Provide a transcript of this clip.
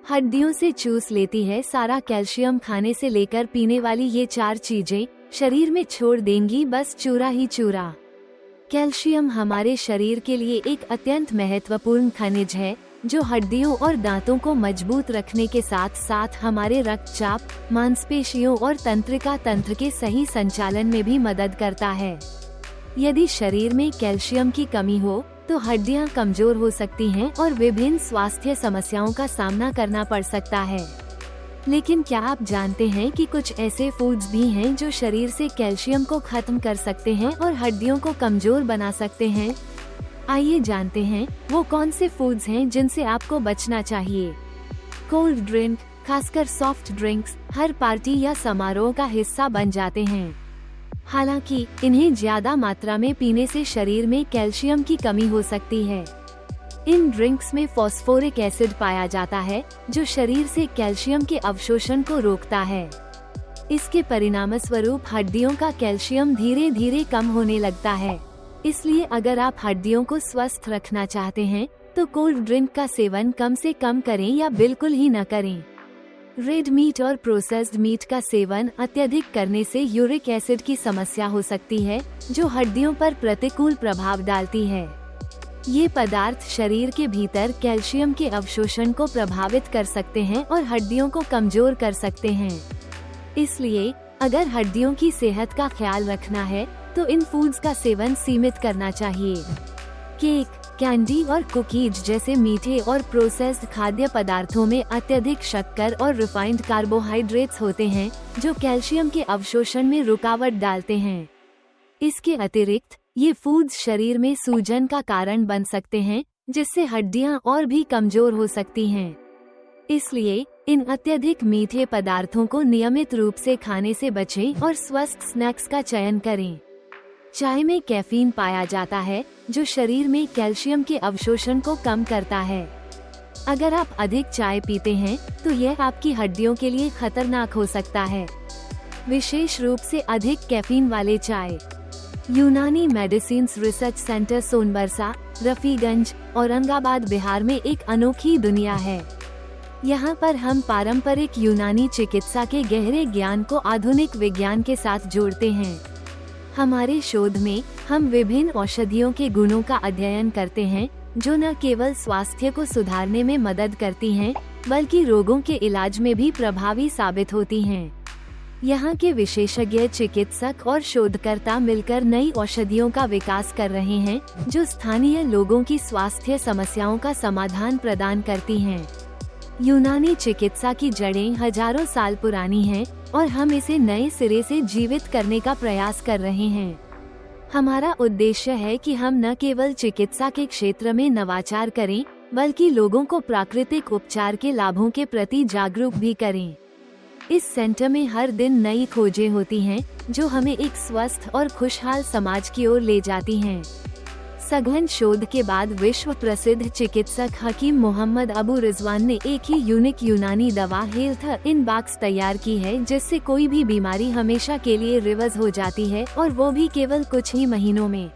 हड्डियों से चूस लेती है सारा कैल्शियम। खाने से लेकर पीने वाली ये 4 चीजें शरीर में छोड़ देंगी बस चूरा ही चूरा। कैल्शियम हमारे शरीर के लिए एक अत्यंत महत्वपूर्ण खनिज है जो हड्डियों और दांतों को मजबूत रखने के साथ साथ हमारे रक्तचाप, मांसपेशियों और तंत्रिका तंत्र के सही संचालन में भी मदद करता है। यदि शरीर में कैल्शियम की कमी हो तो हड्डियां कमजोर हो सकती हैं और विभिन्न स्वास्थ्य समस्याओं का सामना करना पड़ सकता है। लेकिन क्या आप जानते हैं कि कुछ ऐसे फूड्स भी हैं जो शरीर से कैल्शियम को खत्म कर सकते हैं और हड्डियों को कमजोर बना सकते हैं? आइए जानते हैं वो कौन से फूड्स हैं जिनसे आपको बचना चाहिए। कोल्ड ड्रिंक, खासकर सॉफ्ट ड्रिंक्स, हर पार्टी या समारोह का हिस्सा बन जाते हैं। हालांकि इन्हें ज्यादा मात्रा में पीने से शरीर में कैल्शियम की कमी हो सकती है। इन ड्रिंक्स में फॉस्फोरिक एसिड पाया जाता है जो शरीर से कैल्शियम के अवशोषण को रोकता है। इसके परिणामस्वरूप हड्डियों का कैल्शियम धीरे धीरे कम होने लगता है। इसलिए अगर आप हड्डियों को स्वस्थ रखना चाहते हैं तो कोल्ड ड्रिंक का सेवन कम से कम करें या बिल्कुल ही न करें। रेड मीट और प्रोसेस्ड मीट का सेवन अत्यधिक करने से यूरिक एसिड की समस्या हो सकती है जो हड्डियों पर प्रतिकूल प्रभाव डालती है। ये पदार्थ शरीर के भीतर कैल्शियम के अवशोषण को प्रभावित कर सकते हैं और हड्डियों को कमजोर कर सकते हैं। इसलिए अगर हड्डियों की सेहत का ख्याल रखना है तो इन फूड्स का सेवन सीमित करना चाहिए। केक, कैंडी और कुकीज जैसे मीठे और प्रोसेस्ड खाद्य पदार्थों में अत्यधिक शक्कर और रिफाइंड कार्बोहाइड्रेट्स होते हैं जो कैल्शियम के अवशोषण में रुकावट डालते हैं। इसके अतिरिक्त ये फूड्स शरीर में सूजन का कारण बन सकते हैं जिससे हड्डियां और भी कमजोर हो सकती हैं। इसलिए इन अत्यधिक मीठे पदार्थों को नियमित रूप से खाने से बचें और स्वस्थ स्नैक्स का चयन करें। चाय में कैफीन पाया जाता है जो शरीर में कैल्शियम के अवशोषण को कम करता है। अगर आप अधिक चाय पीते हैं तो यह आपकी हड्डियों के लिए खतरनाक हो सकता है, विशेष रूप से अधिक कैफीन वाले चाय। यूनानी medicines research centre Sonbarsa, Rafiganj, Aurangabad, Bihar में एक अनोखी दुनिया है। यहाँ पर हम पारंपरिक यूनानी चिकित्सा के गहरे ज्ञान को आधुनिक विज्ञान के साथ जोड़ते हैं। हमारे शोध में हम विभिन्न औषधियों के गुणों का अध्ययन करते हैं जो न केवल स्वास्थ्य को सुधारने में मदद करती हैं बल्कि रोगों के इलाज में भी प्रभावी साबित होती हैं। यहाँ के विशेषज्ञ चिकित्सक और शोधकर्ता मिलकर नई औषधियों का विकास कर रहे हैं जो स्थानीय लोगों की स्वास्थ्य समस्याओं का समाधान प्रदान करती हैं। यूनानी चिकित्सा की जड़ें हजारों साल पुरानी हैं और हम इसे नए सिरे से जीवित करने का प्रयास कर रहे हैं। हमारा उद्देश्य है कि हम न केवल चिकित्सा के क्षेत्र में नवाचार करें बल्कि लोगों को प्राकृतिक उपचार के लाभों के प्रति जागरूक भी करें। इस सेंटर में हर दिन नई खोजें होती हैं जो हमें एक स्वस्थ और खुशहाल समाज की ओर ले जाती हैं। सघन शोध के बाद विश्व प्रसिद्ध चिकित्सक हकीम मोहम्मद अबू रिजवान ने एक ही यूनिक यूनानी दवा हेल्थ इन बॉक्स तैयार की है जिससे कोई भी बीमारी हमेशा के लिए रिवर्स हो जाती है और वो भी केवल कुछ ही महीनों में।